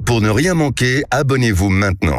Pour ne rien manquer, abonnez-vous maintenant.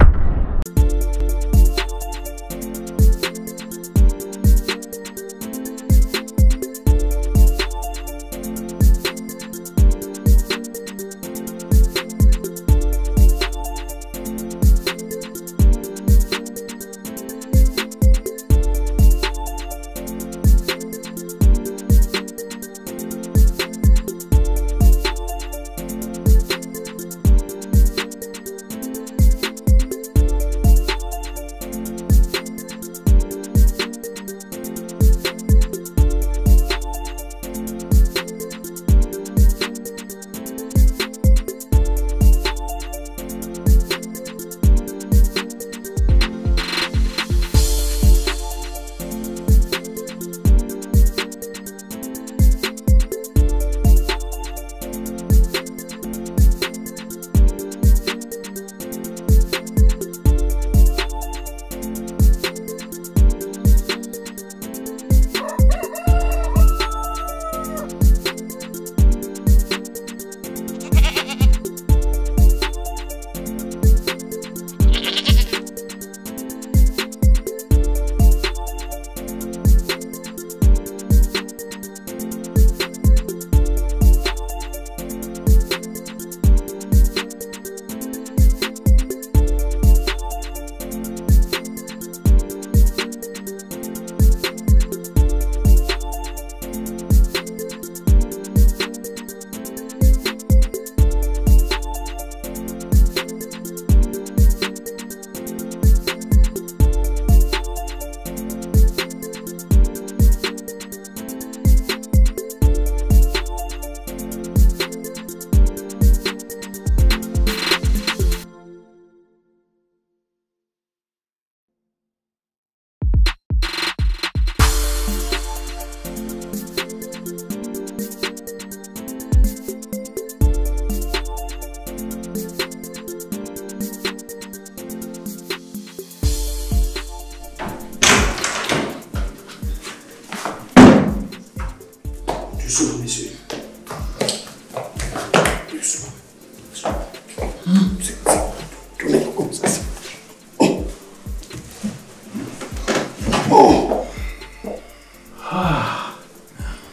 Doucement, messieurs. Doucement. C'est tournez pas comme ça. Oh. Oh. Ah.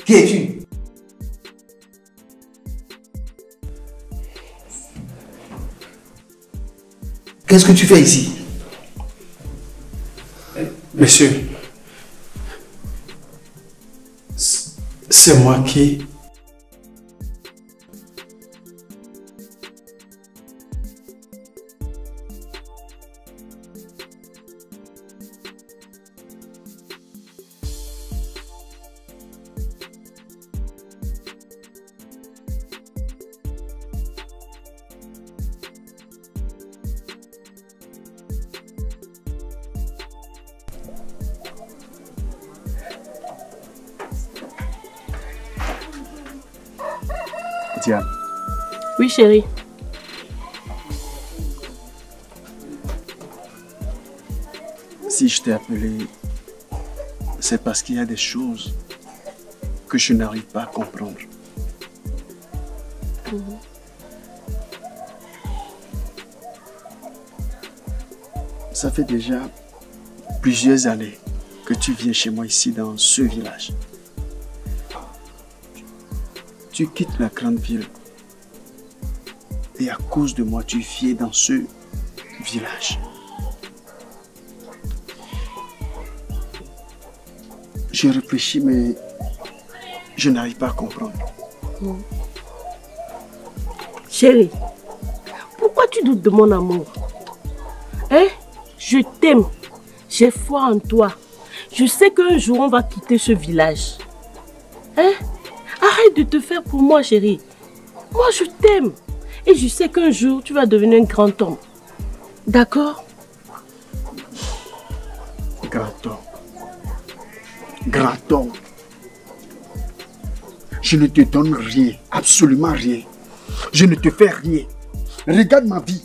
Qui es-tu? Qu'est-ce que tu fais ici? Monsieur, c'est moi qui... Diane. Oui, chérie. Si je t'ai appelé, c'est parce qu'il y a des choses que je n'arrive pas à comprendre. Ça fait déjà plusieurs années que tu viens chez moi ici dans ce village. Tu quittes la grande ville et à cause de moi, tu viens dans ce village. J'ai réfléchi, mais je n'arrive pas à comprendre. Chérie, pourquoi tu doutes de mon amour? Hein? Je t'aime. J'ai foi en toi. Je sais qu'un jour, on va quitter ce village. Hein? Arrête de te faire pour moi, chérie. Moi, je t'aime. Et je sais qu'un jour, tu vas devenir un grand homme. D'accord? Grand homme. Grand homme. Je ne te donne rien, absolument rien. Je ne te fais rien. Regarde ma vie.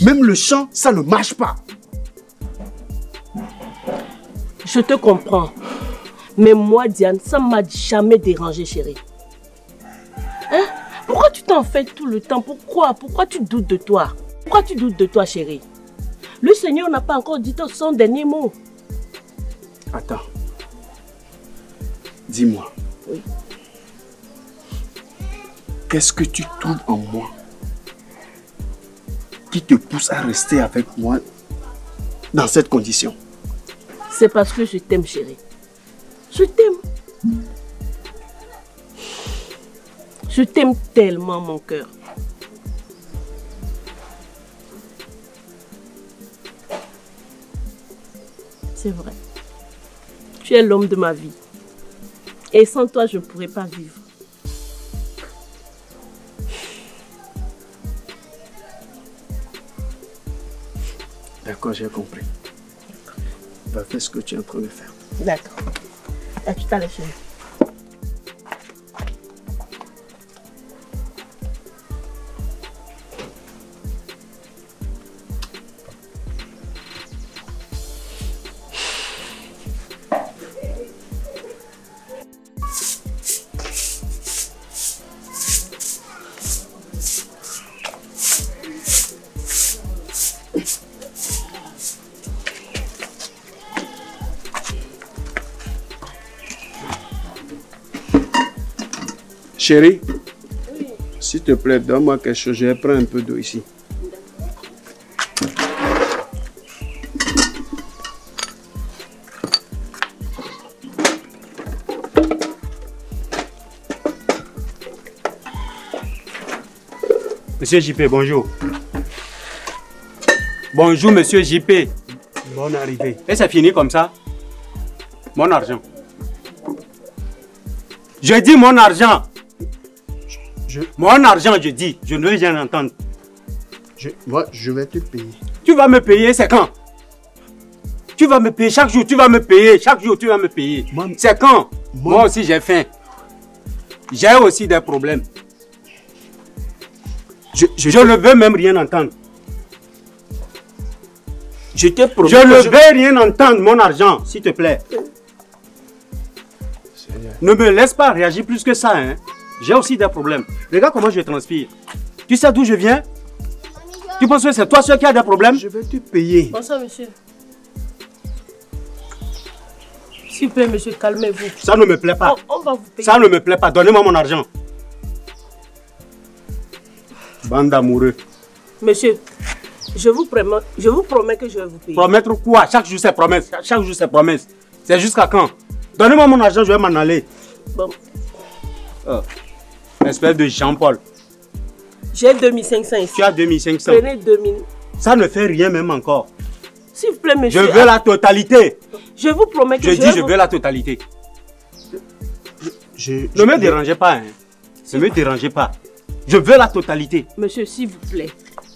Même le chant, ça ne marche pas. Je te comprends. Mais moi, Diane, ça ne m'a jamais dérangé, chérie. Hein? Pourquoi tu t'en fais tout le temps? Pourquoi? Pourquoi tu doutes de toi? Pourquoi tu doutes de toi, chérie? Le Seigneur n'a pas encore dit son dernier mot. Attends. Dis-moi. Oui. Qu'est-ce que tu trouves en moi qui te pousse à rester avec moi dans cette condition? C'est parce que je t'aime, chérie. Je t'aime. Je t'aime tellement, mon cœur. C'est vrai. Tu es l'homme de ma vie. Et sans toi, je ne pourrais pas vivre. D'accord, j'ai compris. Va faire ce que tu es en train de faire. D'accord. À tout à l'heure, chérie. Chérie, s'il te plaît, donne-moi quelque chose. Je vais prendre un peu d'eau ici. Monsieur JP, bonjour. Bonjour, monsieur JP. Bonne arrivée. Et c'est fini comme ça? Mon argent. Je dis mon argent. Mon argent, je dis. Je ne veux rien entendre. Moi, je vais te payer. Tu vas me payer, c'est quand? Tu vas me payer chaque jour, tu vas me payer. Chaque jour, tu vas me payer. C'est quand? Moi aussi, j'ai faim. J'ai aussi des problèmes. Je ne veux même rien entendre. Je te promets. Je ne veux rien entendre, mon argent, s'il te plaît. Seigneur. Ne me laisse pas réagir plus que ça, hein. J'ai aussi des problèmes. Regarde comment je transpire. Tu sais d'où je viens? Tu penses que c'est toi seul qui a des problèmes? Je vais te payer. Bonsoir, monsieur. S'il vous plaît, monsieur, calmez-vous. Ça ne me plaît pas. On va vous payer. Ça ne me plaît pas. Donnez-moi mon argent. Bande d'amoureux. Monsieur, Je vous promets que je vais vous payer. Promettre quoi? Chaque jour c'est promesse. Chaque jour c'est promesse. C'est jusqu'à quand? Donnez-moi mon argent, je vais m'en aller. Bon. Espèce de Jean-Paul. J'ai 2500 ici. Tu as 2500. Prenez 2000. Ça ne fait rien même encore. S'il vous plaît, monsieur. Je veux la totalité. Je vous promets que je veux la totalité. Ne me dérangez pas. Hein. Ne me dérangez pas. Je veux la totalité. Monsieur, s'il vous plaît.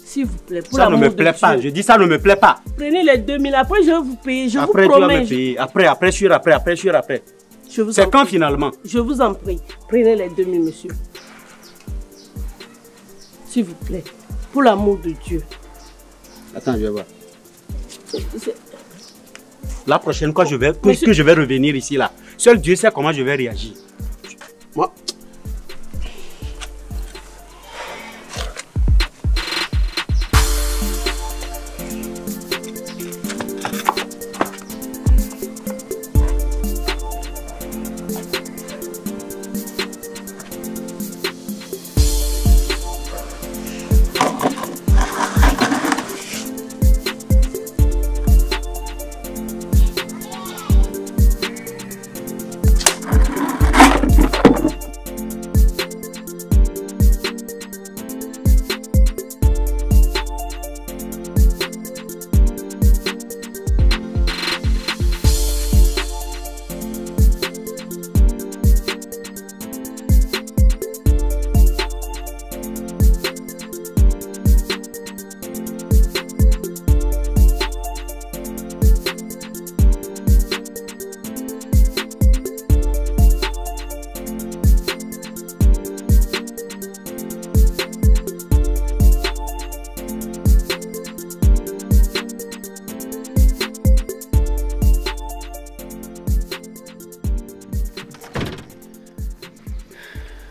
S'il vous plaît. Pour ça ne me plaît pas. Je dis ça ne me plaît pas. Prenez les 2000. Après, je vais vous payer. Je après, vous promets. Tu vas me payer. Après, je suis après. C'est quand finalement? Je vous en prie. Prenez les 2000, monsieur. S'il vous plaît. Pour l'amour de Dieu. Attends, je vais voir. La prochaine fois que je vais revenir ici, là, seul Dieu sait comment je vais réagir. Moi.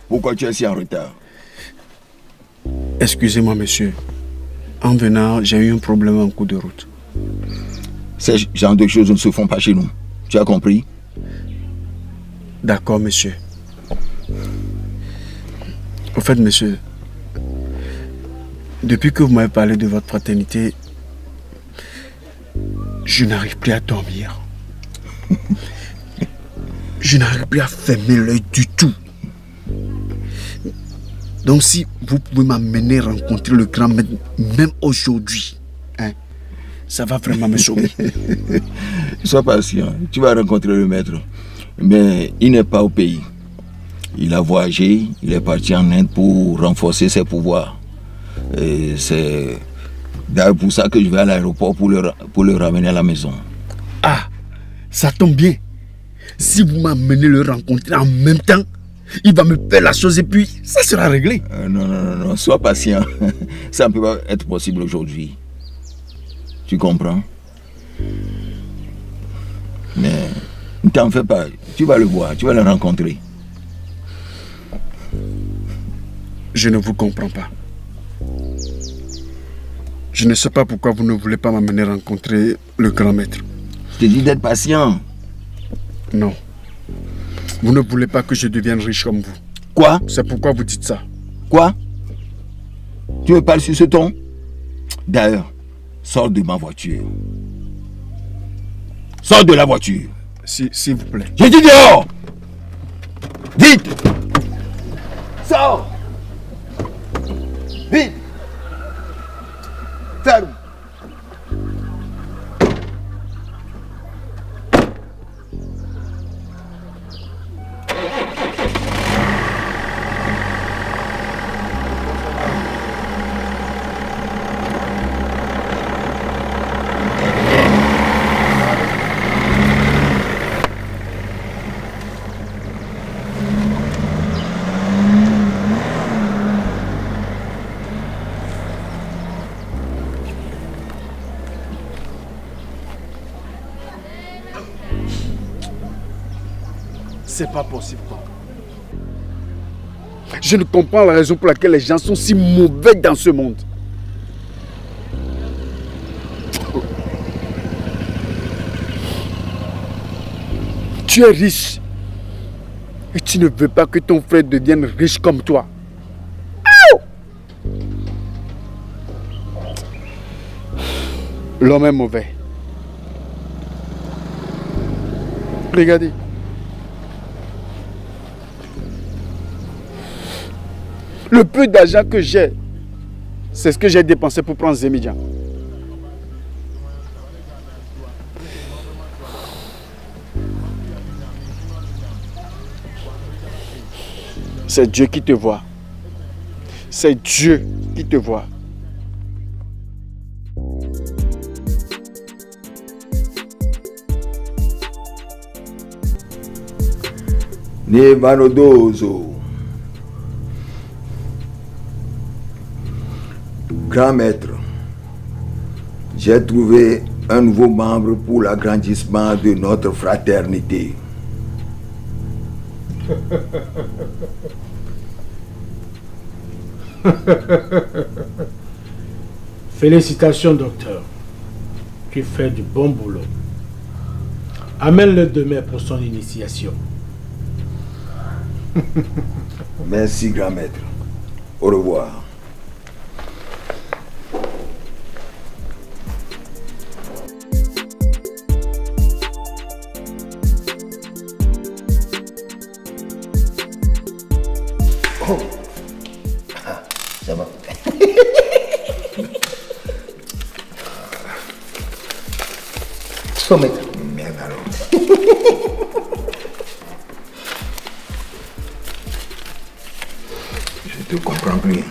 Pourquoi tu es si en retard? Excusez-moi, monsieur. En venant, j'ai eu un problème en cours de route. Ces genres de choses ne se font pas chez nous. Tu as compris? D'accord, monsieur. Au fait, monsieur, depuis que vous m'avez parlé de votre fraternité, je n'arrive plus à dormir. Je n'arrive plus à fermer l'œil du tout. Donc si vous pouvez m'amener rencontrer le grand maître, même aujourd'hui, hein, ça va vraiment me sauver. Sois patient, tu vas rencontrer le maître. Mais il n'est pas au pays. Il a voyagé, il est parti en Inde pour renforcer ses pouvoirs. Et c'est d'ailleurs pour ça que je vais à l'aéroport pour le ramener à la maison. Ah, ça tombe bien. Si vous m'amenez le rencontrer en même temps, il va me faire la chose et puis ça sera réglé. Non, sois patient. Ça ne peut pas être possible aujourd'hui. Tu comprends? Mais ne t'en fais pas. Tu vas le voir, tu vas le rencontrer. Je ne vous comprends pas. Je ne sais pas pourquoi vous ne voulez pas m'amener rencontrer le grand maître. Je te dis d'être patient. Non. Vous ne voulez pas que je devienne riche comme vous. Quoi? C'est pourquoi vous dites ça. Quoi? Tu me parles sur ce ton? D'ailleurs, sors de ma voiture. Sors de la voiture. S'il vous plaît. J'ai dit dehors! Vite! Sors! Vite! Ferme! C'est pas possible. Je ne comprends la raison pour laquelle les gens sont si mauvais dans ce monde. Tu es riche. Et tu ne veux pas que ton frère devienne riche comme toi. L'homme est mauvais. Regardez. Le peu d'argent que j'ai, c'est ce que j'ai dépensé pour prendre Zemidian. C'est Dieu qui te voit. C'est Dieu qui te voit. Nevanodozo. Grand maître, j'ai trouvé un nouveau membre pour l'agrandissement de notre fraternité. Félicitations, docteur. Tu fais du bon boulot. Amène-le demain pour son initiation. Merci, grand maître. Au revoir. Oh. Ah, ça va. Faut mettre. Merde alors. Je te comprends plus.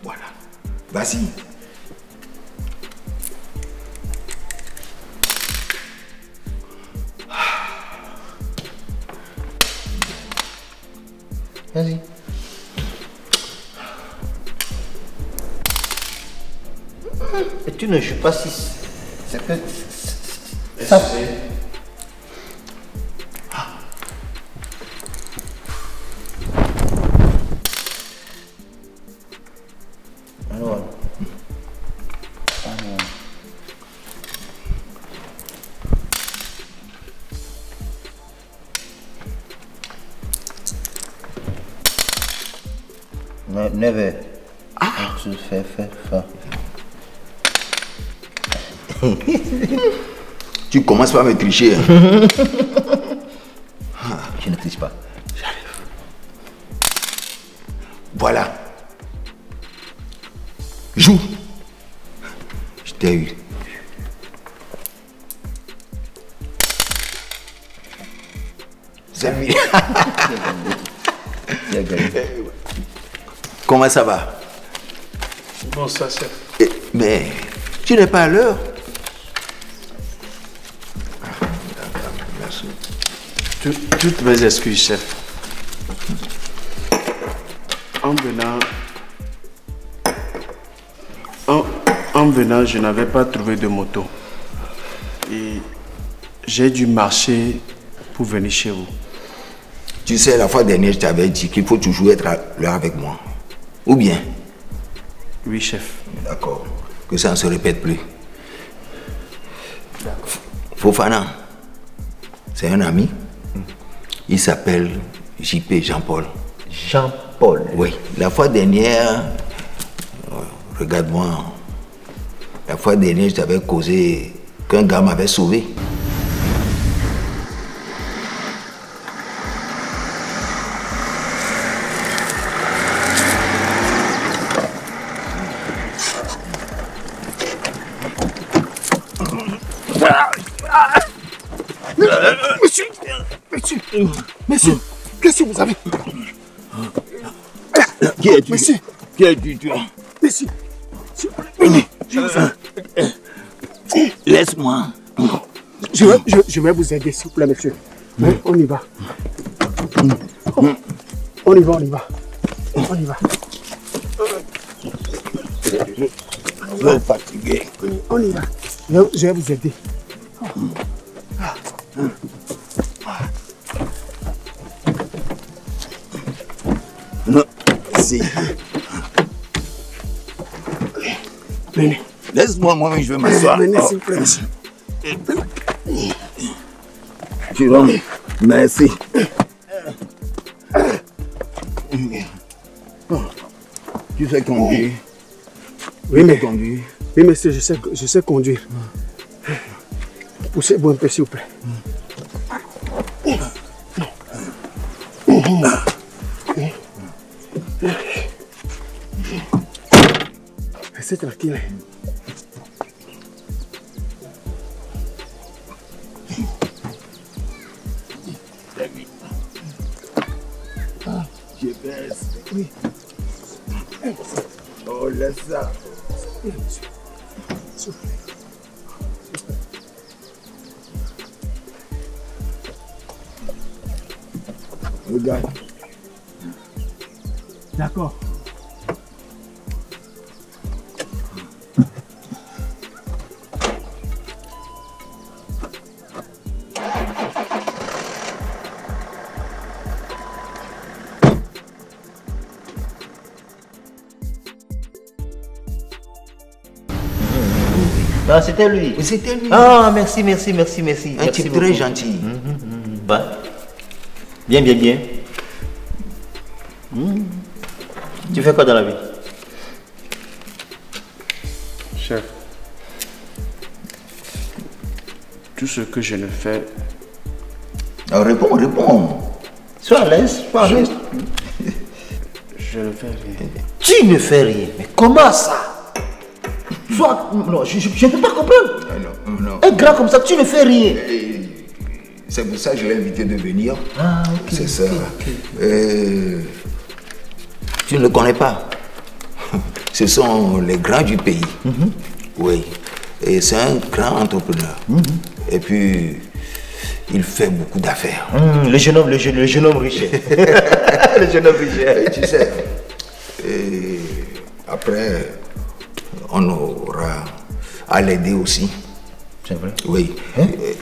Voilà. Vas-y. Vas-y. Et tu ne joues pas si... C'est que... Ça... Alors... Never. Tu fais. Tu commences par me tricher. Je ne triche pas. J'arrive. Voilà. Joue. Je t'ai eu. C'est lui. Comment ça va? Bon, ça, chef. Mais tu n'es pas à l'heure. Merci. Toutes mes excuses, chef. En venant, je n'avais pas trouvé de moto. Et j'ai dû marcher pour venir chez vous. Tu sais, la fois dernière, je t'avais dit qu'il faut toujours être à l'heure avec moi. Ou bien? Oui, chef. D'accord. Que ça ne se répète plus. Fofana, c'est un ami. Il s'appelle JP, Jean-Paul. Jean-Paul? Oui. La fois dernière, regarde-moi. La fois dernière, je t'avais causé qu'un gars m'avait sauvé. Monsieur, qu'est-ce que vous avez? Qui es-tu? Monsieur, qui es-tu, toi? Monsieur, venez, Laisse-moi. Je vais vous aider, s'il vous plaît, monsieur. On y va. On y va. On y va. Je suis fatigué. On y va. Je vais vous aider. Si. Venez. Laisse-moi, moi-même, je vais m'asseoir. Venez, s'il vous plaît, monsieur. Jérôme, merci. Tu sais conduire? Oui, mais... conduire? Oui, monsieur, je sais conduire. Poussez-moi un peu, s'il vous plaît. Restez tranquille. GPS. Oui. Oh, laisse ça. Regarde. D'accord. Ah, c'était lui. C'était lui. Ah, merci. Un type très gentil. Bah. Bien. Tu fais quoi dans la vie? Chef, tout ce que je ne fais... Réponds. Sois à l'aise. Je ne fais rien. Tu ne fais rien. Mais comment ça? Non, je ne peux pas comprendre. Non. Un grand comme ça, tu ne fais rien. C'est pour ça que je l'ai invité de venir. Ah, ok. C'est ça. Tu ne le connais pas. Ce sont les grands du pays. Oui. Et c'est un grand entrepreneur. Et puis, il fait beaucoup d'affaires. Le jeune homme riche. Le jeune homme riche. Et tu sais, après, on aura à l'aider aussi. C'est vrai? Oui.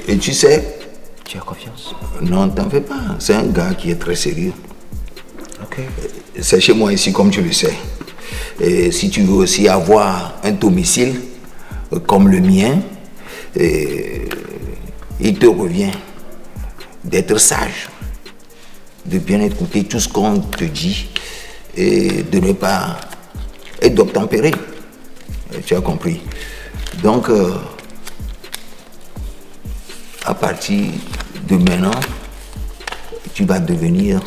Et tu sais... Tu as confiance? Non, t'en fais pas. C'est un gars qui est très sérieux. Ok. C'est chez moi ici, comme tu le sais. Et si tu veux aussi avoir un domicile comme le mien, il te revient d'être sage, de bien écouter tout ce qu'on te dit et de ne pas être d'obtempérer. Tu as compris? Donc, à partir de maintenant, tu vas devenir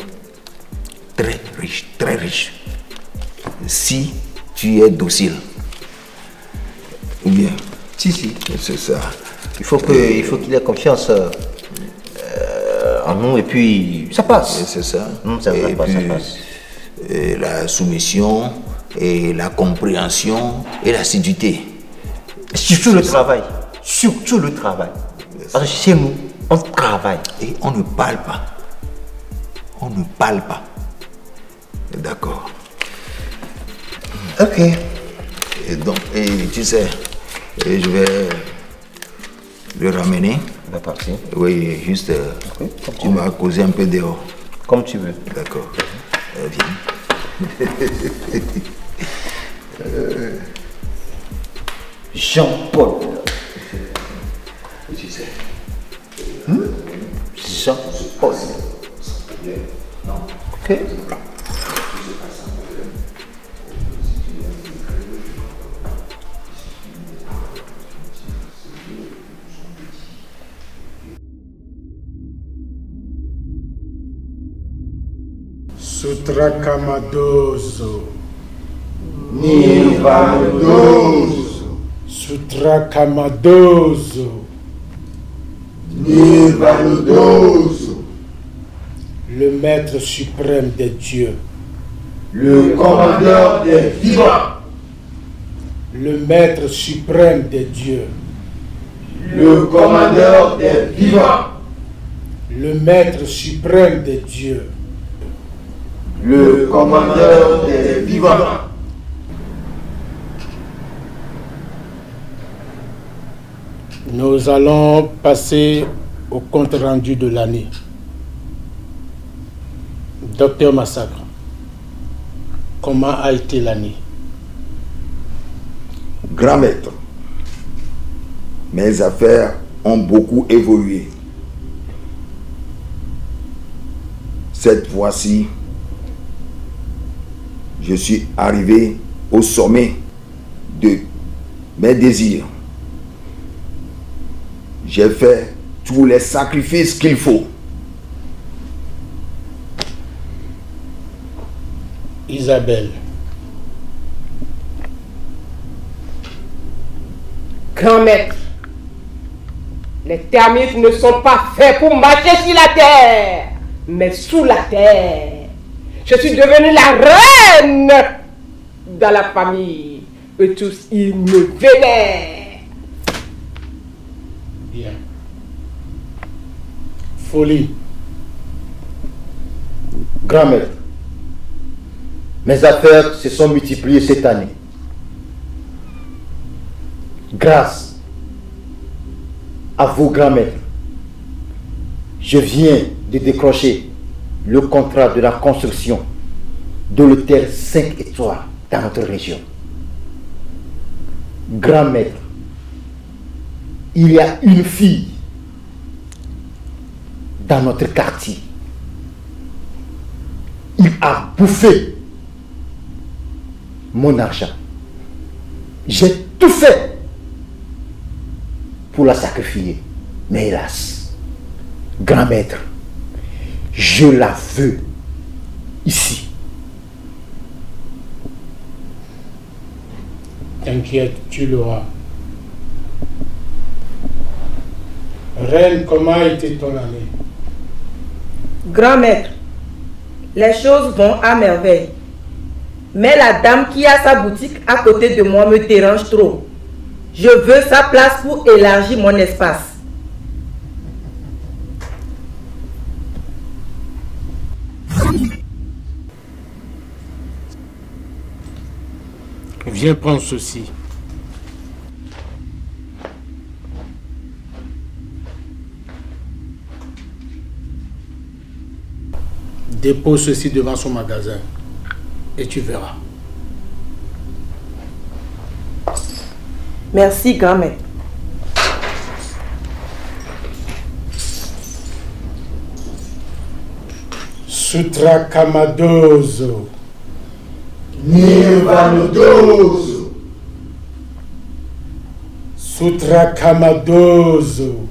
très riche, si tu es docile. Ou bien? Si. C'est ça. Il faut qu'il ait confiance en nous et puis ça passe. C'est ça. Ça passe. La soumission et la compréhension et l'assiduité. Surtout le travail. Parce que chez nous, on travaille. Et on ne parle pas. D'accord. Ok. Et donc, tu sais, je vais le ramener. On va partir. Oui, juste, tu m'as causé un peu dehors. Comme tu veux. D'accord. Viens. Jean-Paul. Tu sais. Jean-Paul. Ok. Sutra Kamadoso. Nirvanodoso. Sutra Kamadoso. Nirvanodoso. Le maître suprême des dieux. Le commandeur des vivants. Le maître suprême des dieux. Le commandeur des vivants. Le maître suprême des dieux. Le commandeur des vivants. Nous allons passer au compte rendu de l'année. Docteur Massacre, comment a été l'année? Grand maître, mes affaires ont beaucoup évolué. Cette fois-ci, je suis arrivé au sommet de mes désirs. J'ai fait tous les sacrifices qu'il faut. Isabelle. Grand maître, les termites ne sont pas faits pour marcher sur la terre, mais sous la terre. Je suis devenue la reine dans la famille. Eux tous, ils me vénèrent. Bien. Folie. Grand maître, mes affaires se sont multipliées cette année. Grâce à vous, grand maître, je viens de décrocher le contrat de la construction de l'hôtel 5 étoiles dans notre région. Grand maître, il y a une fille dans notre quartier. Il a bouffé mon argent. J'ai tout fait pour la sacrifier. Mais hélas, grand maître, je la veux ici. T'inquiète, tu l'auras. Reine, comment a été ton année? Grand maître, les choses vont à merveille. Mais la dame qui a sa boutique à côté de moi me dérange trop. Je veux sa place pour élargir mon espace. Viens prendre ceci. Dépose ceci devant son magasin et tu verras. Merci, grand maître. Sutra Kamadozo. Nirvanodoso. Sutra Kamadozo.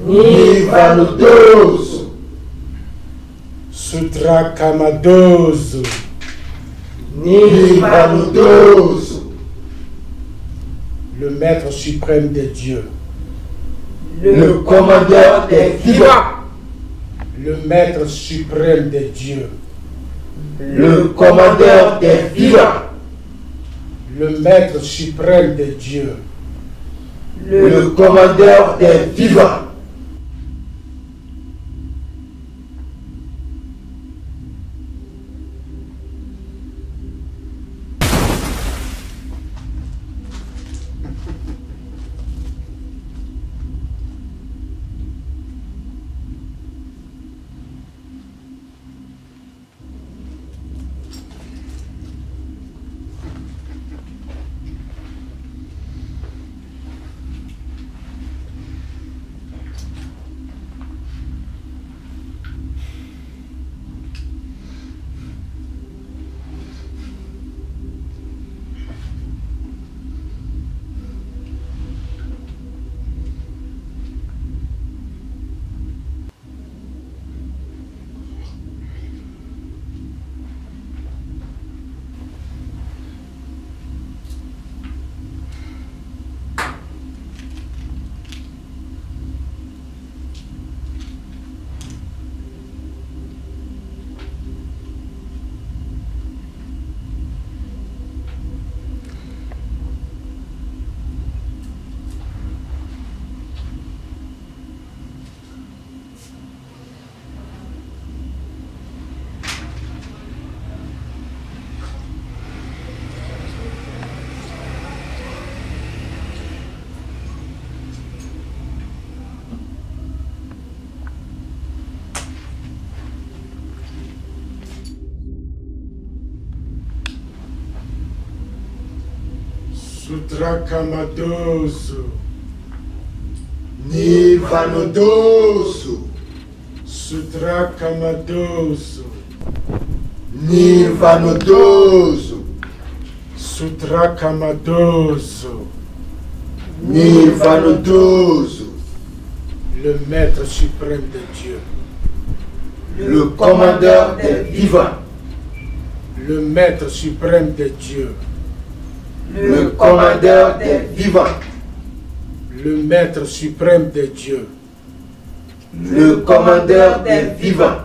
Nirvanodoso. Sutra Kamadozo. Nirvanodoso. Le maître suprême des dieux. Le commandeur des vivants. Le maître suprême des dieux. Le commandeur des vivants. Le maître suprême des dieux. Le commandeur des vivants. Sutra Kamadoso. Nirvanodoso. Sutra Kamadoso. Nirvanodoso. Sutrakamadoso. Nirvanodoso. Le maître suprême de Dieu. Le commandeur des vivants. Le maître suprême de Dieu. Le commandeur des vivants. Le maître suprême de Dieu. Le commandeur des vivants.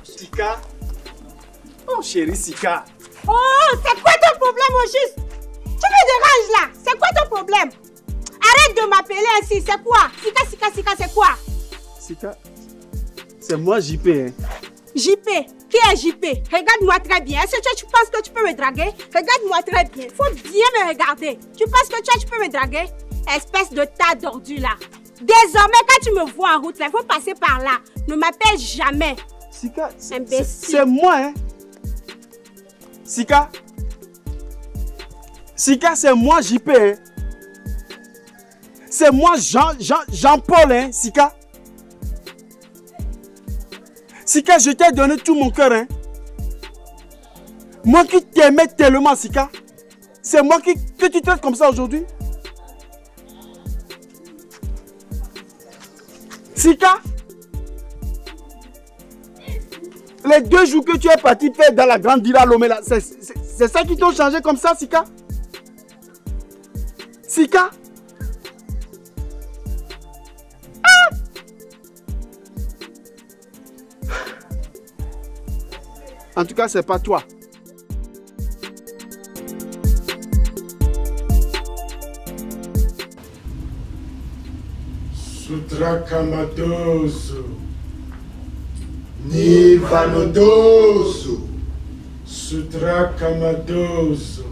Sika. Oh chérie Sika. Oh, c'est quoi ton problème au juste? Tu me déranges là. C'est quoi ton problème? Arrête de m'appeler ainsi. C'est quoi? Sika, c'est quoi? Sika, c'est moi JP. Hein. JP? Qui est JP? Regarde-moi très bien. Est-ce que tu penses que tu peux me draguer? Regarde-moi très bien. Faut bien me regarder. Tu penses que tu peux me draguer? Espèce de tas d'ordures là. Désormais, quand tu me vois en route, il faut passer par là. Ne m'appelle jamais. Sika, c'est moi, hein. Sika, c'est moi JP, hein. C'est moi Jean-Paul, hein, Sika. Sika, je t'ai donné tout mon cœur, hein. Moi qui t'aimais tellement, Sika. C'est moi que tu traites comme ça aujourd'hui. Sika, les 2 jours que tu es parti faire dans la grande villa Lomé là, c'est ça qui t'ont changé comme ça, Sika? Sika? Ah! En tout cas, c'est pas toi. Sutrakamadoso. Nirvanodoso. Sutrakamadoso.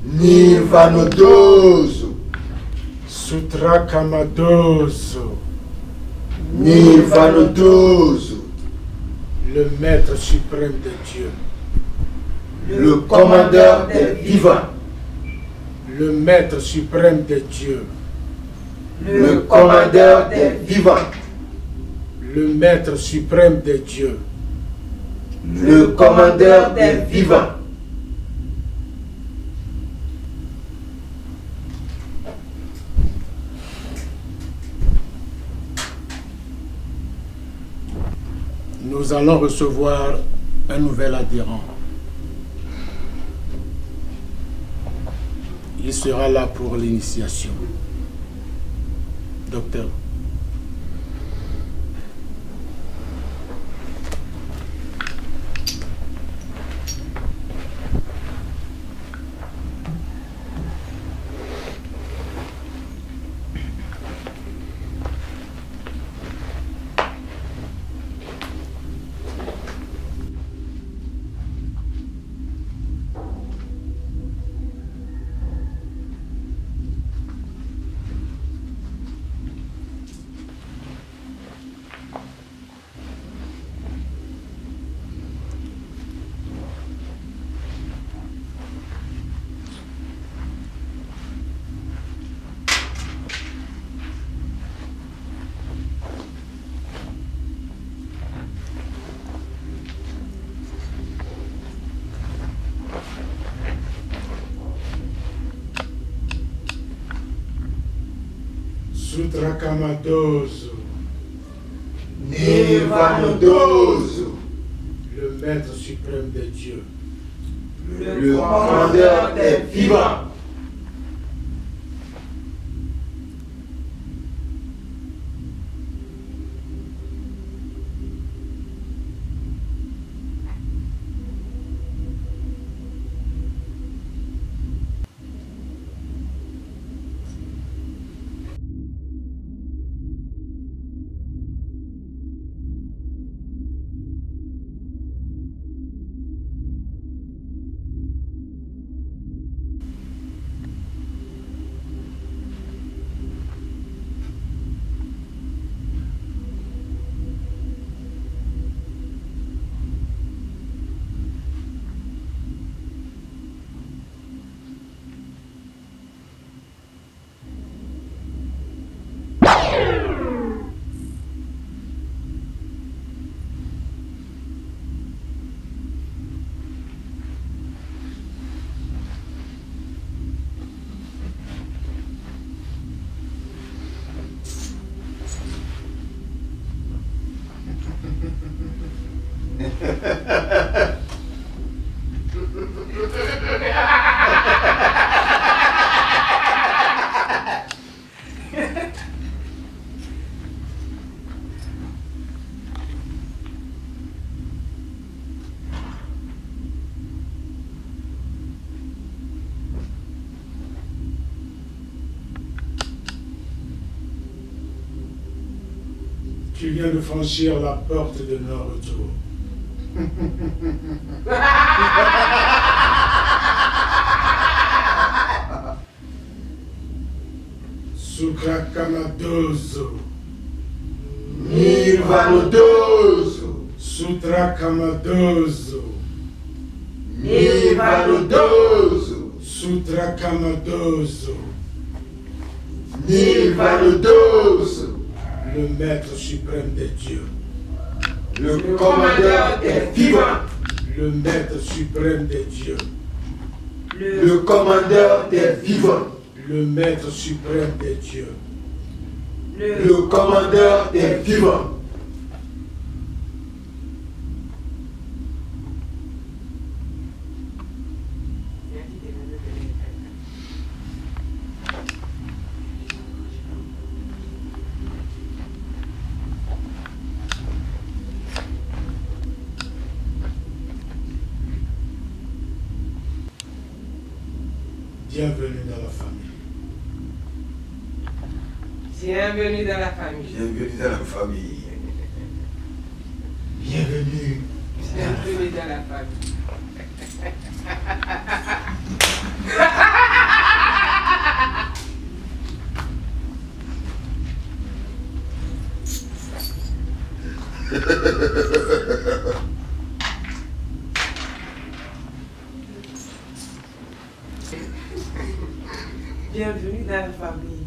Nirvanodoso. Sutrakamadoso. Nirvanodoso. Le maître suprême de Dieu. Le commandeur des vivants. Le maître suprême de Dieu. Le commandeur des vivants. Le maître suprême de Dieu. Le commandeur des vivants. Nous allons recevoir un nouvel adhérent. Il sera là pour l'initiation. Docteur. Sutrakamadoso. Nirvanodoso. Le maître suprême de Dieu. Le commandeur des vivants. Tu viens de franchir la porte de non-retour. Sukrakamadozo. Nirvanodozo. Sutrakamadozo. Nirvanodozo. Sutrakamadozo. Nirvanodozo. Le maître suprême des dieux. Le commandeur des vivants. Le maître suprême des dieux. Le commandeur des vivants. Le maître suprême des dieux. Le commandeur des vivants. Bienvenue dans la famille. Bienvenue dans la famille. Bienvenue dans la famille. Bienvenue. Bienvenue dans la famille. Bienvenue dans la famille.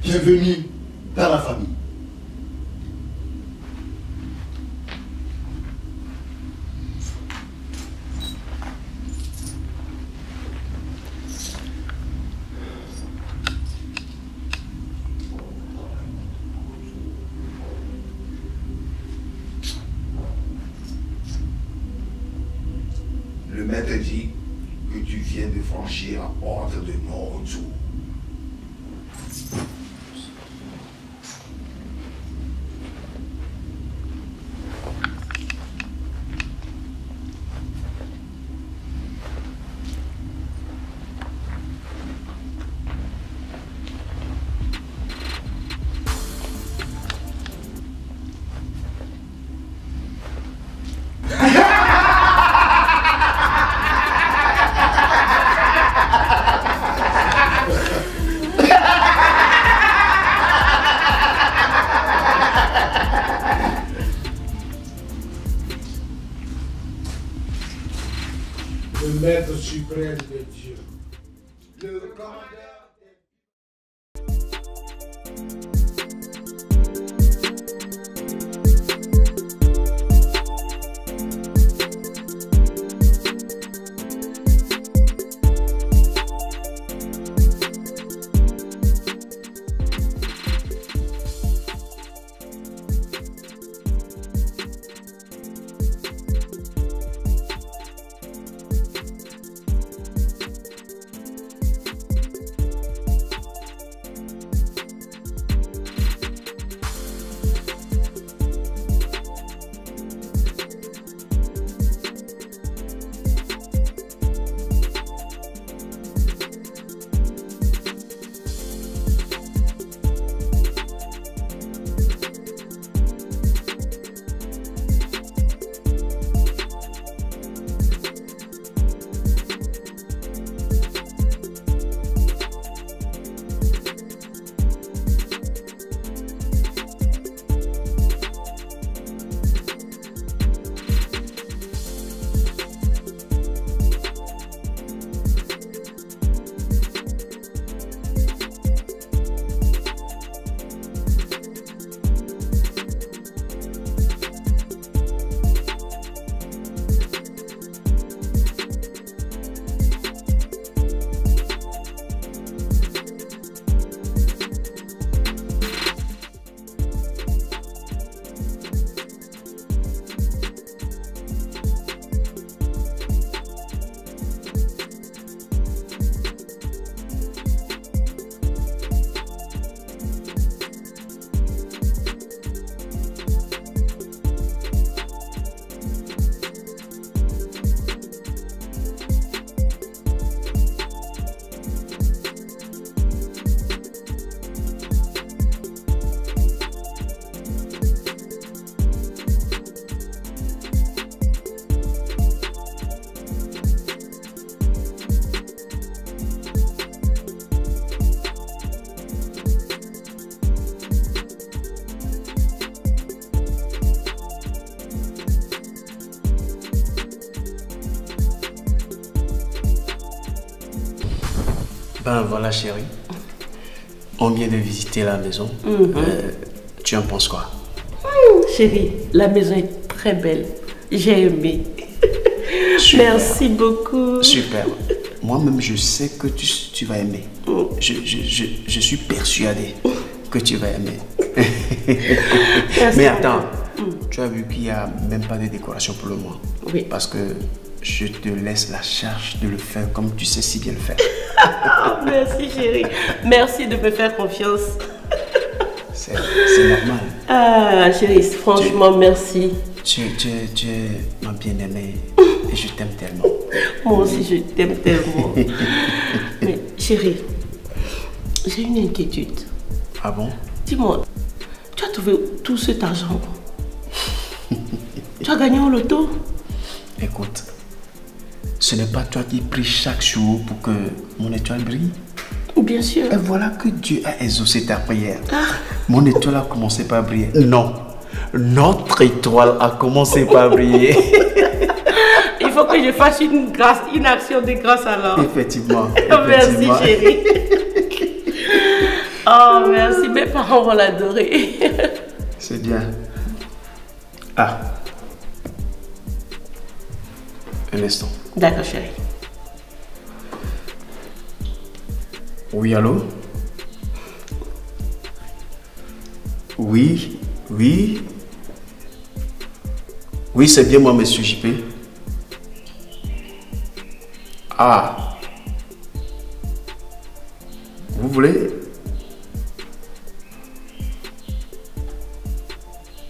Bienvenue dans la famille. Le maître dit que tu viens de franchir la porte de non-retour. Le maître suprême de Dieu. Le commandeur. Ben voilà chérie, on vient de visiter la maison. Tu en penses quoi? Chérie, la maison est très belle. J'ai aimé. Super. Merci beaucoup. Super. Moi-même, je sais que tu vas aimer. Je suis persuadé que tu vas aimer. Mais attends, tu as vu qu'il n'y a même pas de décoration pour le moment. Oui. Parce que je te laisse la charge de le faire comme tu sais si bien le faire. Merci chérie. Merci de me faire confiance. C'est normal. Ah chérie, franchement merci. Tu es ma bien-aimée et je t'aime tellement. Moi aussi je t'aime tellement. Mais chérie, j'ai une inquiétude. Ah bon? Dis-moi, tu as trouvé tout cet argent? Tu as gagné au loto? Écoute, ce n'est pas toi qui pries chaque jour pour que mon étoile brille? Bien sûr. Et voilà que Dieu a exaucé ta prière. Mon étoile a commencé par briller. Non, notre étoile a commencé par briller. Il faut que je fasse une action de grâce alors. Effectivement. Merci chérie. Oh merci, mes parents vont l'adorer. C'est bien. Ah. Un instant. D'accord chérie. Oui, allô? Oui, oui. Oui, c'est bien moi, monsieur JP. Ah. Vous voulez?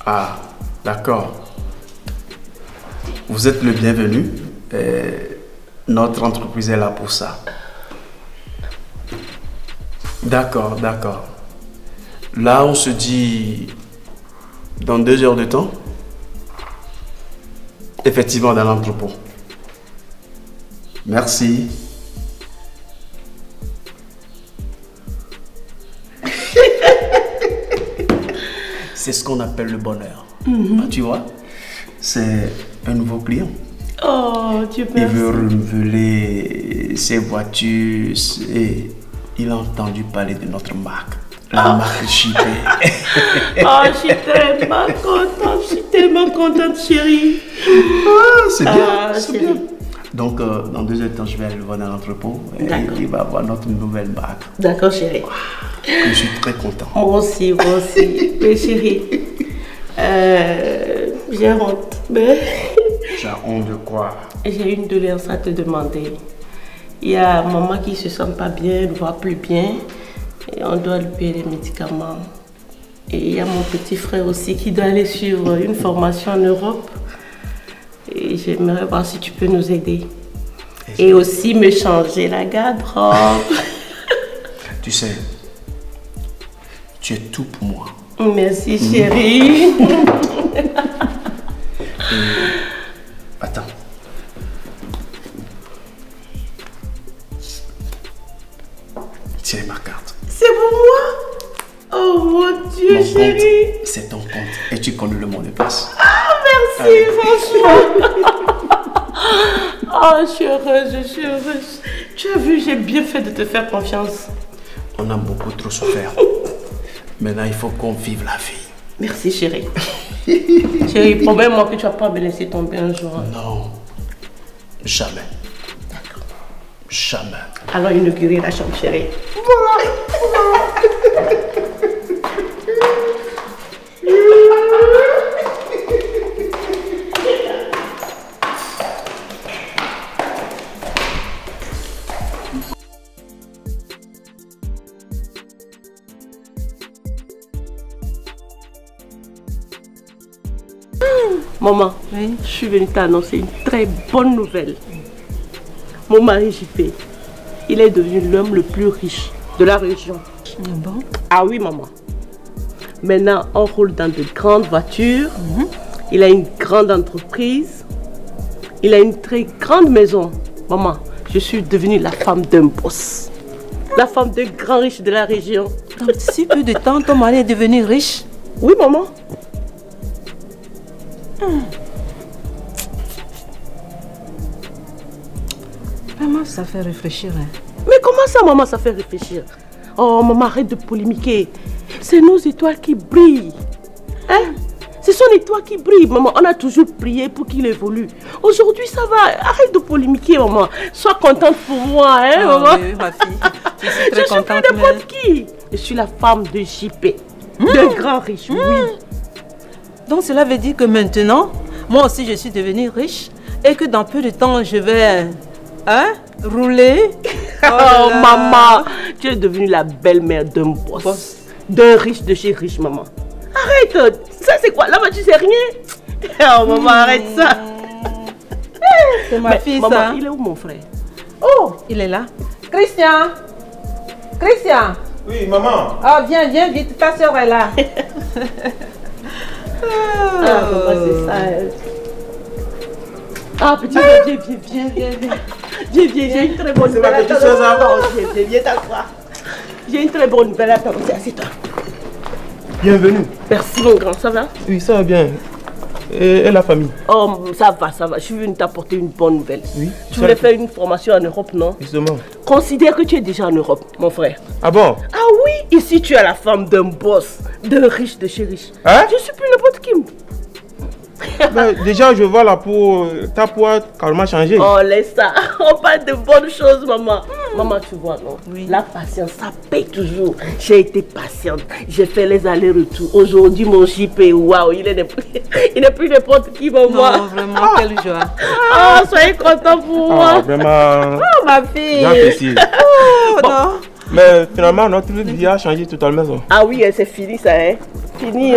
Ah, d'accord. Vous êtes le bienvenu. Notre entreprise est là pour ça. D'accord, d'accord. Là, on se dit dans 2 heures de temps. Effectivement, dans l'entrepôt. Merci. C'est ce qu'on appelle le bonheur. Ah, tu vois, c'est un nouveau client. Oh, Dieu merci. Il veut renouveler ses voitures et il a entendu parler de notre marque. La marque JP. Oh, je suis tellement contente. Je suis tellement contente, chérie. C'est bien, c'est bien. Donc, dans 2 heures de temps, je vais aller le voir dans l'entrepôt et il va voir notre nouvelle marque. D'accord, chérie. Je suis très content. Moi aussi, moi aussi. Mais chérie, j'ai honte. Mais... Tu as honte de quoi? J'ai une doléance à te demander. Il y a maman qui se sent pas bien, elle ne voit plus bien. Et on doit lui payer les médicaments. Et il y a mon petit frère aussi qui doit aller suivre une formation en Europe. Et j'aimerais voir si tu peux nous aider. Et aussi me changer la garde-robe. Tu sais, tu es tout pour moi. Merci chérie. Attends. Tiens ma carte. C'est pour moi? Oh mon Dieu, mon chérie. Compte, c'est ton compte. Et tu connais le mot de passe. Ah, merci, franchement. Oh, je suis heureuse, je suis heureuse. Tu as vu, j'ai bien fait de te faire confiance. On a beaucoup trop souffert. Maintenant, il faut qu'on vive la vie. Merci, chérie. Chérie, promets-moi que tu vas pas me laisser tomber un jour. Non. Jamais. D'accord. Jamais. Alors, inaugurer la chambre, chérie. Voilà. Maman, je suis venue t'annoncer une très bonne nouvelle. Mon mari JP, il est devenu l'homme le plus riche de la région. Bon? Ah oui, maman. Maintenant, on roule dans de grandes voitures. Il a une grande entreprise. Il a une très grande maison. Maman, je suis devenue la femme d'un boss. La femme d'un grand riche de la région. Dans si peu de temps, ton mari est devenu riche? Oui, maman. Vraiment, ça fait réfléchir. Hein. Mais comment ça, maman, ça fait réfléchir? Oh, maman, arrête de polémiquer. C'est nos étoiles qui brillent. Hein? C'est son étoile qui brille, maman. On a toujours prié pour qu'il évolue. Aujourd'hui, ça va. Arrête de polémiquer, maman. Sois contente pour moi, hein, maman. Oui, ma fille. Je suis très contente. Je suis plus n'importe qui. Je suis la femme de JP. De grand riche, oui. Donc, cela veut dire que maintenant, moi aussi, je suis devenue riche et que dans peu de temps, je vais rouler. Oh, maman, tu es devenue la belle-mère d'un boss. D'un riche de chez riche, maman. Arrête. Ça, c'est quoi? Là-bas, tu sais rien. Oh, maman, arrête ça. C'est ma fille, maman, ça. Il est où, mon frère? Oh, il est là. Christian. Christian. Oui, maman. Oh, viens vite. Ta soeur est là. Maman, c'est ça. Ah, petit, viens, j'ai une très bonne nouvelle. Viens t'asseoir. J'ai une très bonne nouvelle. Attends, assieds-toi. Bienvenue. Merci, mon grand, ça va? Oui, ça va bien. Et la famille? Oh, ça va. Je suis venue t'apporter une bonne nouvelle. Oui. Tu voulais faire une formation en Europe, non? Justement. Considère que tu es déjà en Europe, mon frère. Ah bon? Ah oui, ici tu es la femme d'un boss, d'un riche de chez riche. Hein? Je suis plus n'importe qui. Ben, déjà, je vois la peau, ta peau a carrément changé. Oh, laisse ça. On parle de bonnes choses, maman. Maman, tu vois, non? Oui. La patience, ça paye toujours. J'ai été patiente. J'ai fait les allers-retours. Aujourd'hui, mon JP, waouh, il n'est plus n'importe qui, maman. Non, vraiment, quelle joie. Oh, soyez contents pour moi. Vraiment. Oh, ma fille. J'apprécie. Oh, bon. Non. Mais finalement, notre vie a changé totalement. Ah oui, c'est fini, ça, hein? Fini.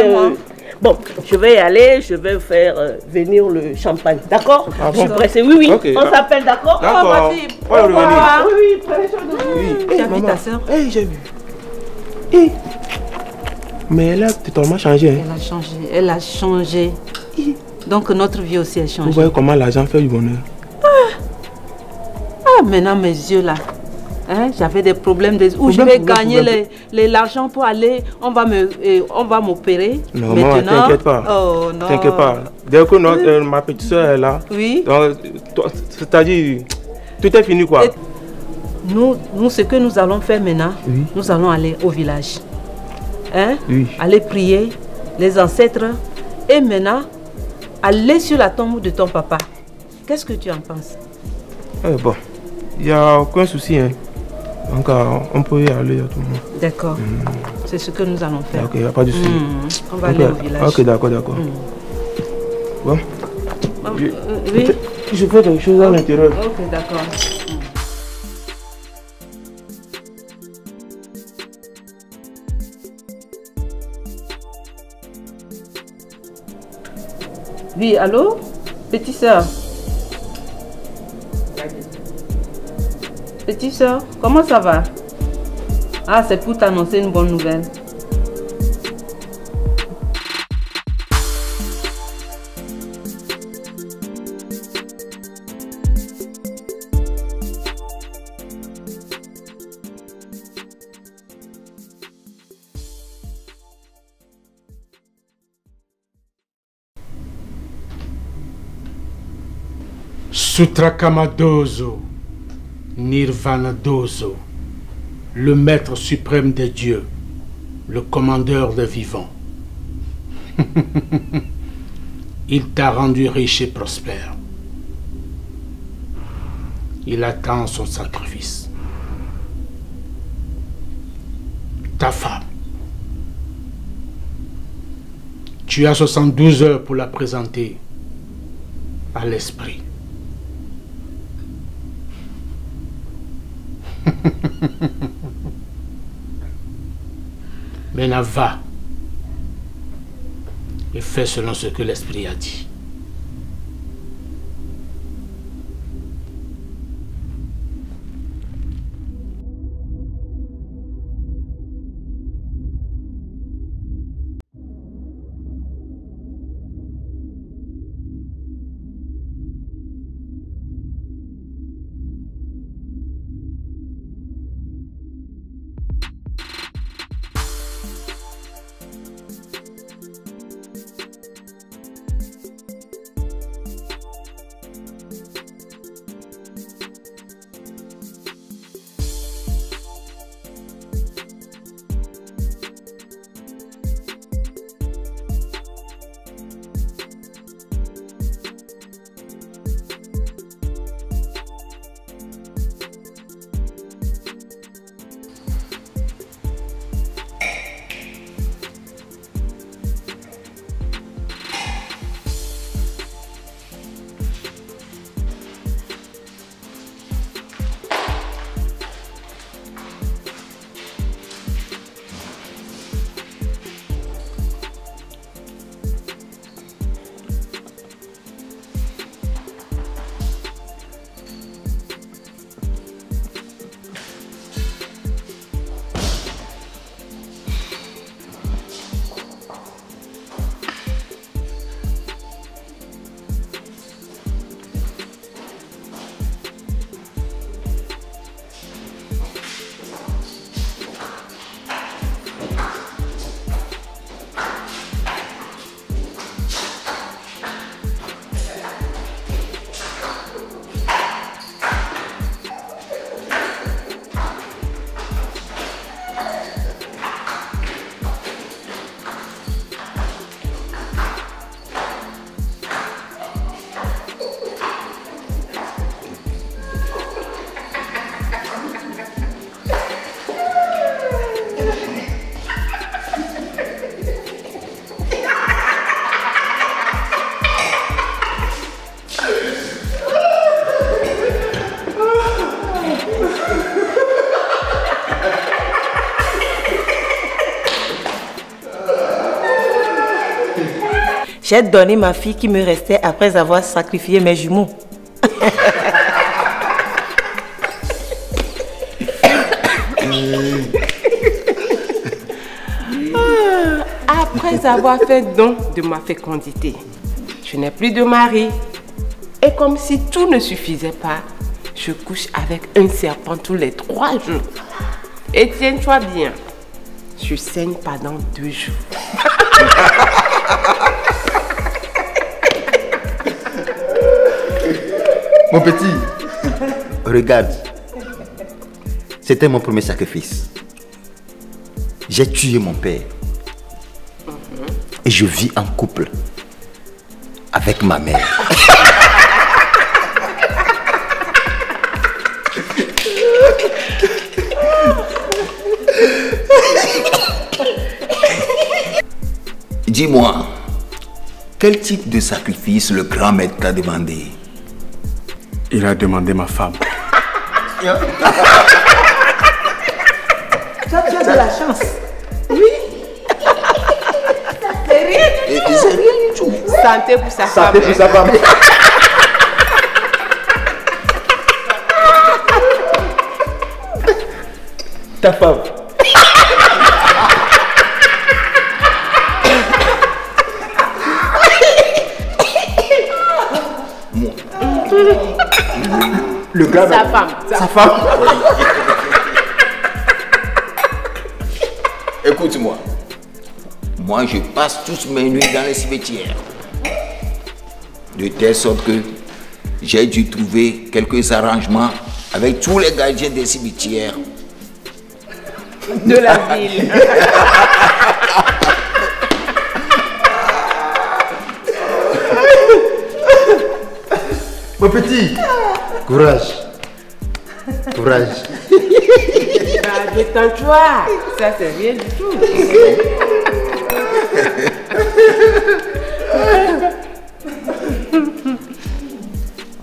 Bon, je vais y aller, je vais faire venir le champagne, d'accord? Ah bon? Je suis pressée, oui, Okay. On s'appelle, d'accord? D'accord. Oh, ma fille, oui, prenez soin de vous. Oui, tu as vu ta soeur? J'ai vu. Mais elle a totalement changé. Hein? Elle a changé. Donc notre vie aussi a changé. Vous voyez comment l'argent fait du bonheur? Maintenant mes yeux là. Hein, j'avais des problèmes où je vais gagner l'argent pour aller, on va m'opérer. Non, maintenant, t'inquiète pas. Oh non. T'inquiète pas. Dès que ma petite soeur est là, oui. C'est-à-dire, tout est fini quoi. Et nous, ce que nous allons faire maintenant, oui. Nous allons aller au village. Hein? Oui. Aller prier les ancêtres et maintenant aller sur la tombe de ton papa. Qu'est-ce que tu en penses? Bon, il n'y a aucun souci. Hein. Donc, on peut y aller à tout le monde. D'accord. C'est ce que nous allons faire. Ok, il n'y a pas de souci. On va aller au village. Ok, d'accord. Bon. Oui. Je fais des choses à l'intérieur. Ok, d'accord. Oui, allô? Petite soeur. Petite soeur, comment ça va? Ah, c'est pour t'annoncer une bonne nouvelle. Sutrakamadoso, Nirvanadoso, le maître suprême des dieux, le commandeur des vivants. Il t'a rendu riche et prospère. Il attend son sacrifice. Ta femme. Tu as 72 heures pour la présenter à l'esprit. Maintenant va et fais selon ce que l'esprit a dit. J'ai donné ma fille qui me restait après avoir sacrifié mes jumeaux. Après avoir fait don de ma fécondité, je n'ai plus de mari. Et comme si tout ne suffisait pas, je couche avec un serpent tous les 3 jours. Et tiens-toi bien, je saigne pendant 2 jours. Mon petit, regarde. C'était mon premier sacrifice. J'ai tué mon père. Et je vis en couple avec ma mère. Dis-moi, quel type de sacrifice le grand maître t'a demandé? Il a demandé ma femme. Tu as de la chance. Oui. C'est rien du tout. C'est rien du tout. Santé pour sa femme. Santé pour sa femme. Ta femme. Le gars. Sa femme. Sa femme. Écoute-moi. Moi, je passe toutes mes nuits dans les cimetières. De telle sorte que j'ai dû trouver quelques arrangements avec tous les gardiens des cimetières. De la ville. Mon petit, courage. Courage. Bah, détends-toi. Ça, c'est rien du tout.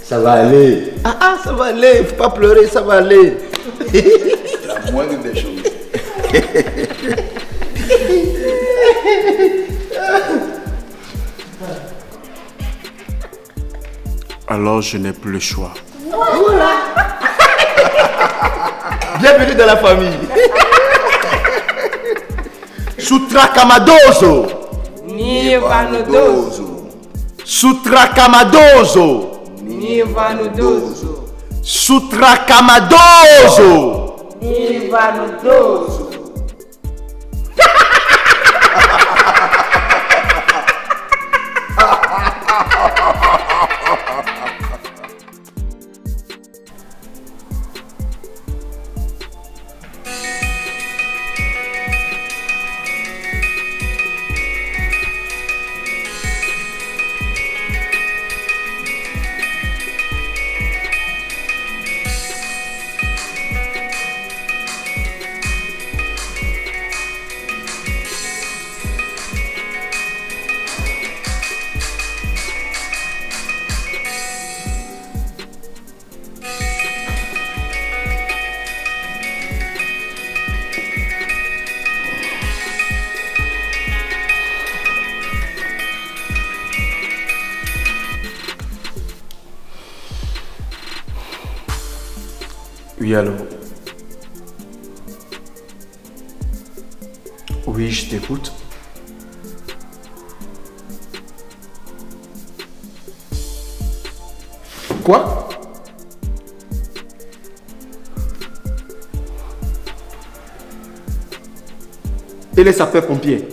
Ça va aller. Ah, ça va aller. Faut pas pleurer, ça va aller. La moindre des choses. Alors je n'ai plus le choix. Voilà. Bienvenue dans la famille. Sutrakamadozo. Nivanodozo. Sutrakamadozo. Nivanodozo. Sutrakamadozo. Nivanodozo. Oui, allô? Oui, je t'écoute. Quoi? Et les sapeurs-pompiers?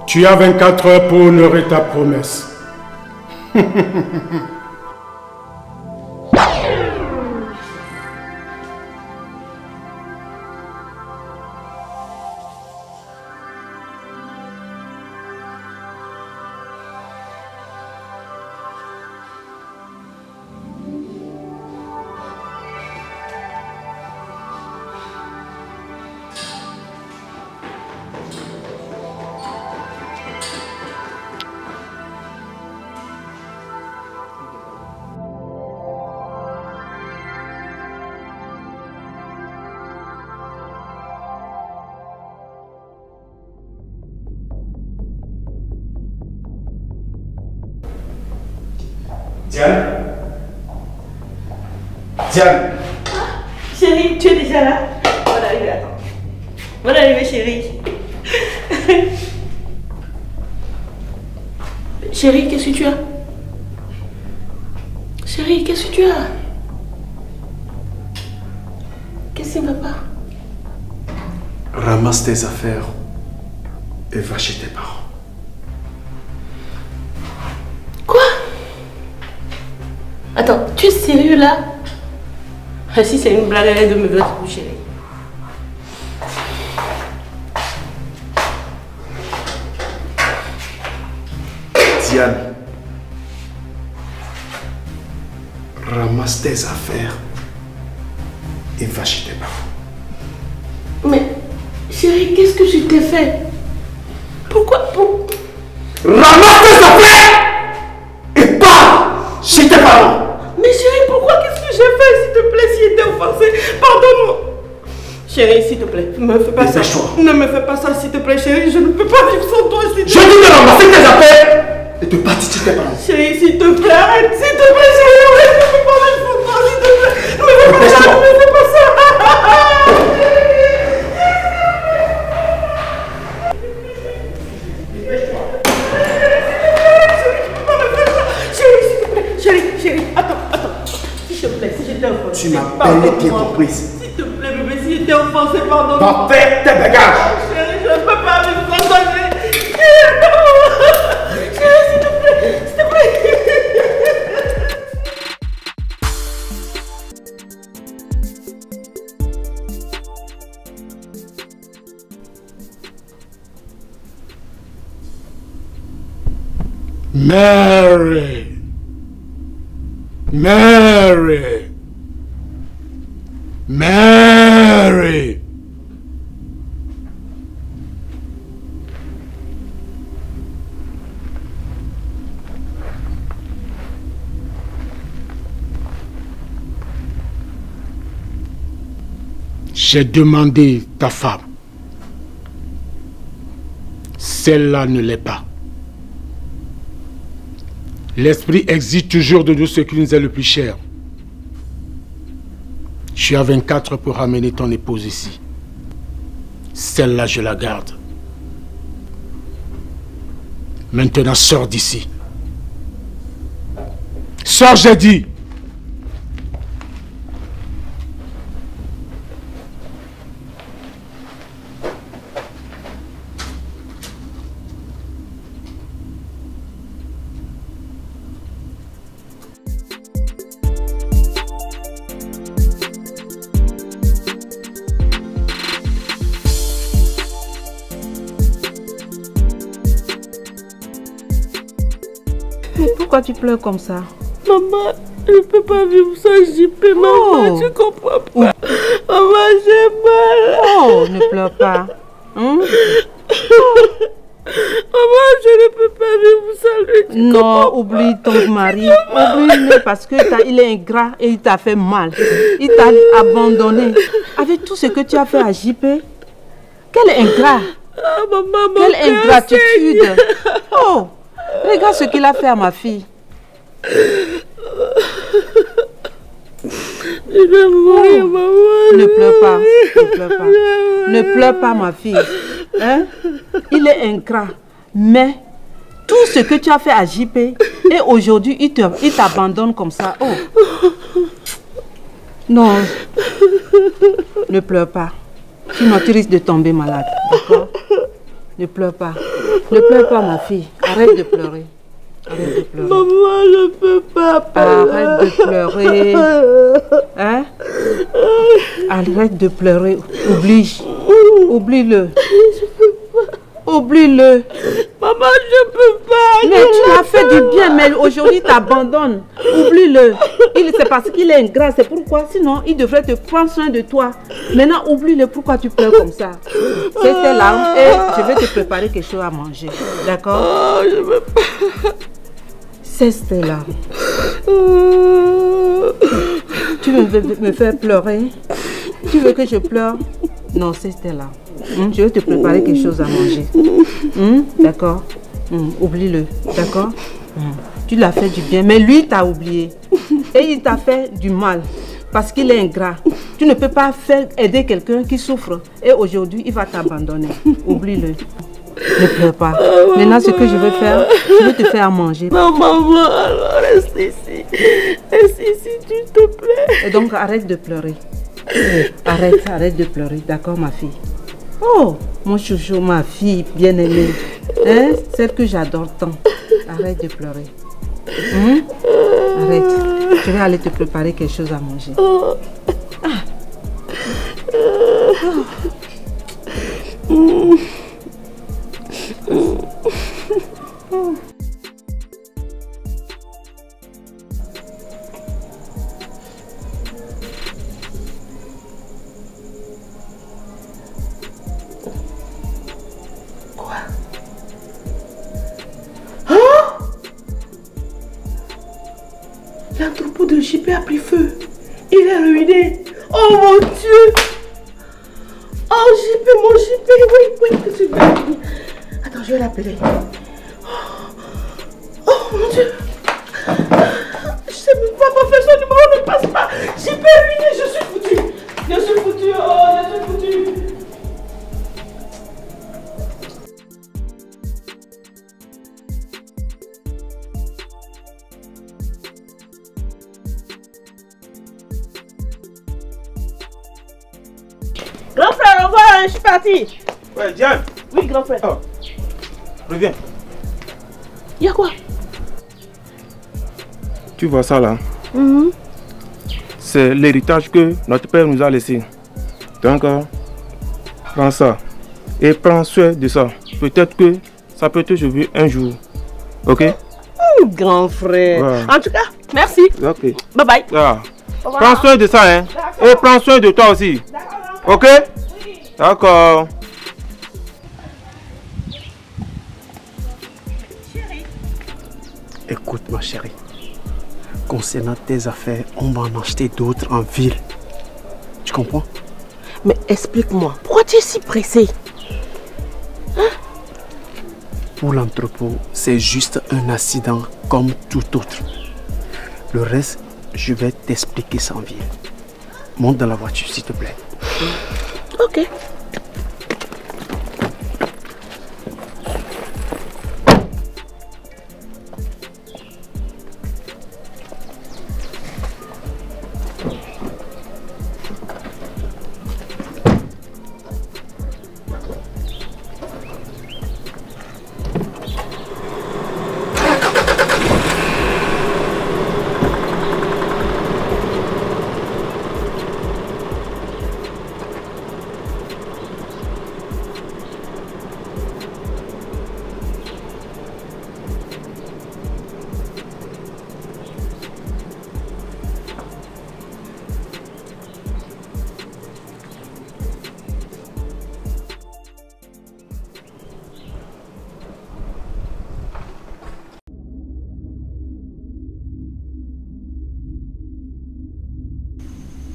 Tu as 24 heures pour honorer ta promesse. Diane. Diane. Chérie, tu es déjà là? Bonne arrivée, attends. Bonne arrivée, chérie. Chérie, qu'est-ce que tu as? Chérie, qu'est-ce que tu as? Qu'est-ce qui ne va pas? Ramasse tes affaires et va chez tes parents. Quoi? Attends, tu es sérieux là? Si c'est une blague, elle est de me voir, chérie. Diane, ramasse tes affaires et va chez tes parents. Mais, chérie, qu'est-ce que je t'ai fait? Pourquoi? Ramasse tes affaires et pars chez tes parents. Mais chérie, pourquoi? Qu'est-ce que j'ai fait? S'il te plaît, si j'étais offensée, pardonne-moi. Chérie, s'il te plaît, ne me fais pas ça. Ne me fais pas ça, s'il te plaît, chérie. Je ne peux pas vivre sans toi, s'il te plaît. Je dis de ramasser tes affaires et de partir chez tes parents. Chérie, s'il te plaît, arrête, s'il te plaît, chérie, arrête, je ne peux pas vivre sans toi, s'il te plaît. Ne me fais pas ça, ne me fais pas ça. Chérie, attends. S'il te plaît, si j'étais offensée. Tu m'as bel et bien comprise. S'il te plaît, bébé, si j'étais offensée, pardonne-moi. Va faire tes bagages. Chérie, je ne peux pas vivre sans toi. Chérie, s'il te plaît, s'il te plaît. Mary. Mary. Mary. J'ai demandé ta femme. Celle-là ne l'est pas. L'esprit exige toujours de nous ce qui nous est le plus cher. Je suis à 24 pour ramener ton épouse ici. Celle-là, je la garde. Maintenant, sors d'ici. Sors, j'ai dit. Pourquoi tu pleures comme ça? Maman, je ne peux pas vivre sans JP, maman, tu comprends pas. Maman, j'ai mal. Oh, ne pleure pas. Maman, je ne peux pas vivre sans lui. Non, oublie ton mari. Oublie-le parce qu'il est ingrat et il t'a fait mal. Il t'a abandonné. Avec tout ce que tu as fait à JP. Quel ingrat. Maman, quelle ingratitude. Oh, regarde ce qu'il a fait à ma fille. Je vais mourir, maman. Ne pleure pas. Ne pleure pas. Ne pleure pas, ma fille. Hein? Il est ingrat. Mais tout ce que tu as fait à JP, et aujourd'hui, il t'abandonne comme ça. Oh. Non. Ne pleure pas. Sinon, tu risques de tomber malade, d'accord? Ne pleure pas. Ne pleure pas, ma fille. Arrête de pleurer. Arrête de pleurer. Maman, je peux pas pleurer. Arrête de pleurer. Hein? Arrête de pleurer. Oublie. Oublie-le. Oublie-le. Maman, je peux pas. Mais tu as fait du bien, mais aujourd'hui t'abandonnes. Oublie-le. C'est parce qu'il est ingrat, c'est pourquoi. Sinon, il devrait te prendre soin de toi. Maintenant, oublie-le. Pourquoi tu pleures comme ça? C'est tes larmes et je vais te préparer quelque chose à manger. D'accord? Oh, je veux pas. Cesse tes larmes. Tu veux me faire pleurer? Tu veux que je pleure? Non, cesse tes larmes. Je vais te préparer quelque chose à manger. D'accord? Oublie-le. D'accord? Tu l'as fait du bien, mais lui t'a oublié. Et il t'a fait du mal. Parce qu'il est ingrat. Tu ne peux pas aider quelqu'un qui souffre. Et aujourd'hui, il va t'abandonner. Oublie-le. Ne pleure pas. Maintenant, ce que je vais faire, je vais te faire à manger. Non, maman, alors reste ici. Reste ici, s'il te plaît. Et donc, arrête de pleurer. Arrête de pleurer. D'accord, ma fille? Oh, mon chouchou, ma fille bien-aimée. Hein? Celle que j'adore tant. Arrête de pleurer. Arrête. Je vais aller te préparer quelque chose à manger. Quoi? L'entrepôt de JP a pris feu. Il est ruiné. Oh mon Dieu! Oh JP, mon JP, oui, que tu vas. Attends, je vais l'appeler. Oh mon Dieu! Je sais même pas faire son numéro, ne passe pas. JP est ruiné, je suis foutu. Je suis foutu, oh, je suis foutu. Grand frère, au revoir, je suis parti. Ouais, Diane. Oui, grand frère. Oh. Reviens. Il y a quoi? Tu vois ça là? C'est l'héritage que notre père nous a laissé. Donc, prends ça. Et prends soin de ça. Peut-être que ça peut te sauver un jour. Ok? Grand frère. Ouais. En tout cas, merci. Ok. Bye bye. Ah. Prends soin de ça, hein? Et prends soin de toi aussi. Ok? D'accord. Écoute ma chérie, concernant tes affaires, on va en acheter d'autres en ville. Tu comprends? Mais explique-moi, pourquoi tu es si pressé? Pour l'entrepôt, c'est juste un accident comme tout autre. Le reste, je vais t'expliquer ça en ville. Monte dans la voiture, s'il te plaît. Ok.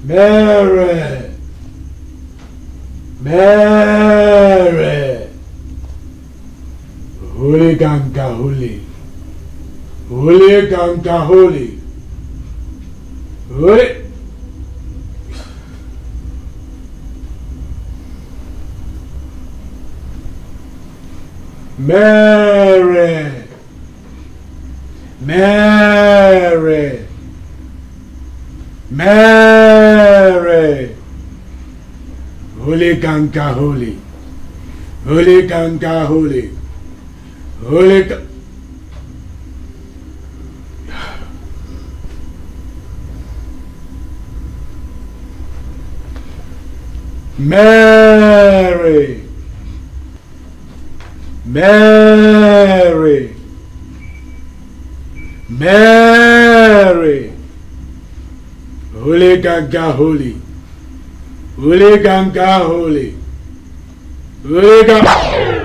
Mary! Mary! Holy Ganga Holy! Holy Ganga Holy! Holy! Mary! Mary! Mary! Holy Ganga Holy. Holy Ganga Holy. Holy Ganga. Mary. Mary. Mary. Holy Ganga Holy. Holy Ganga Holy. Holy Ganga.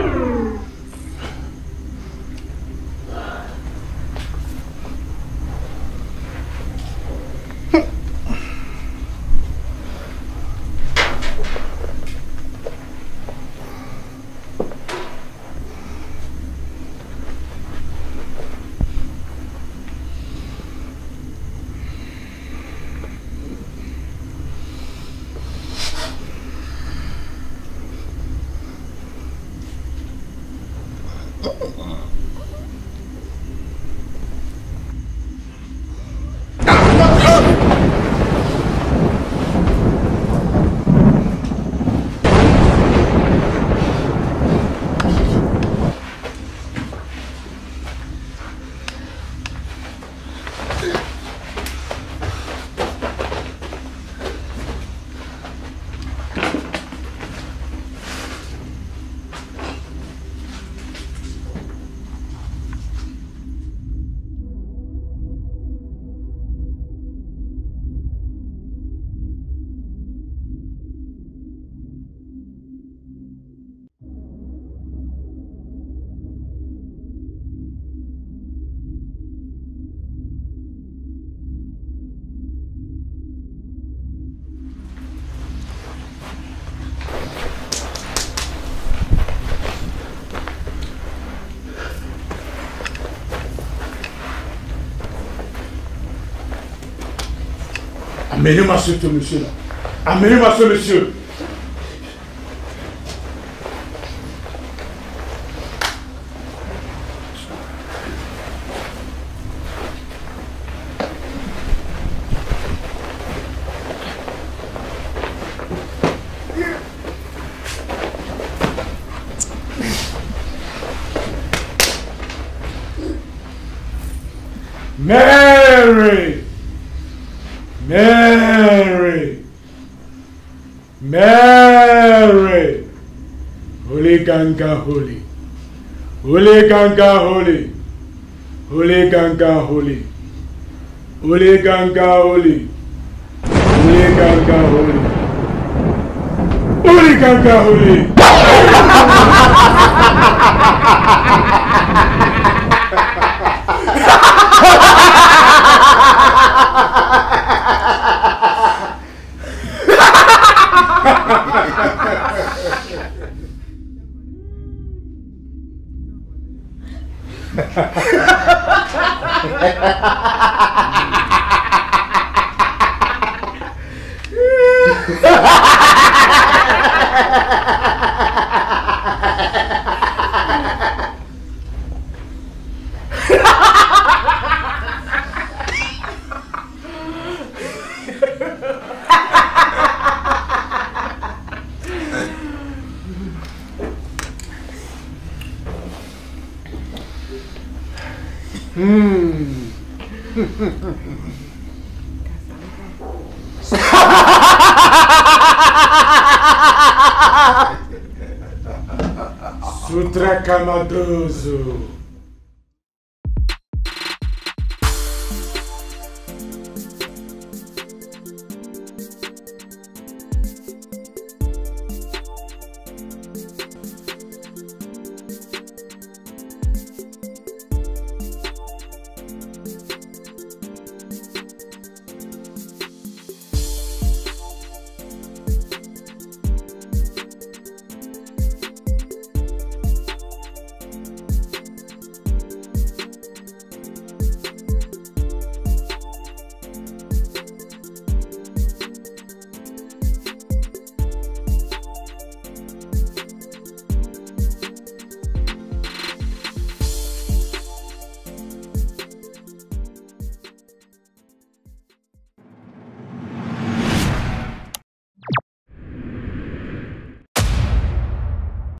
Amenez-moi ce monsieur-là. Amenez-moi ce monsieur. Mary! Mary! Mary! Holy Ganga Holy! Holy Ganga Holy! Holy Ganga Holy! Holy Ganga Holy! Holy Ganga Holy! Holy Ganga Holy! Sutra Kamadozo.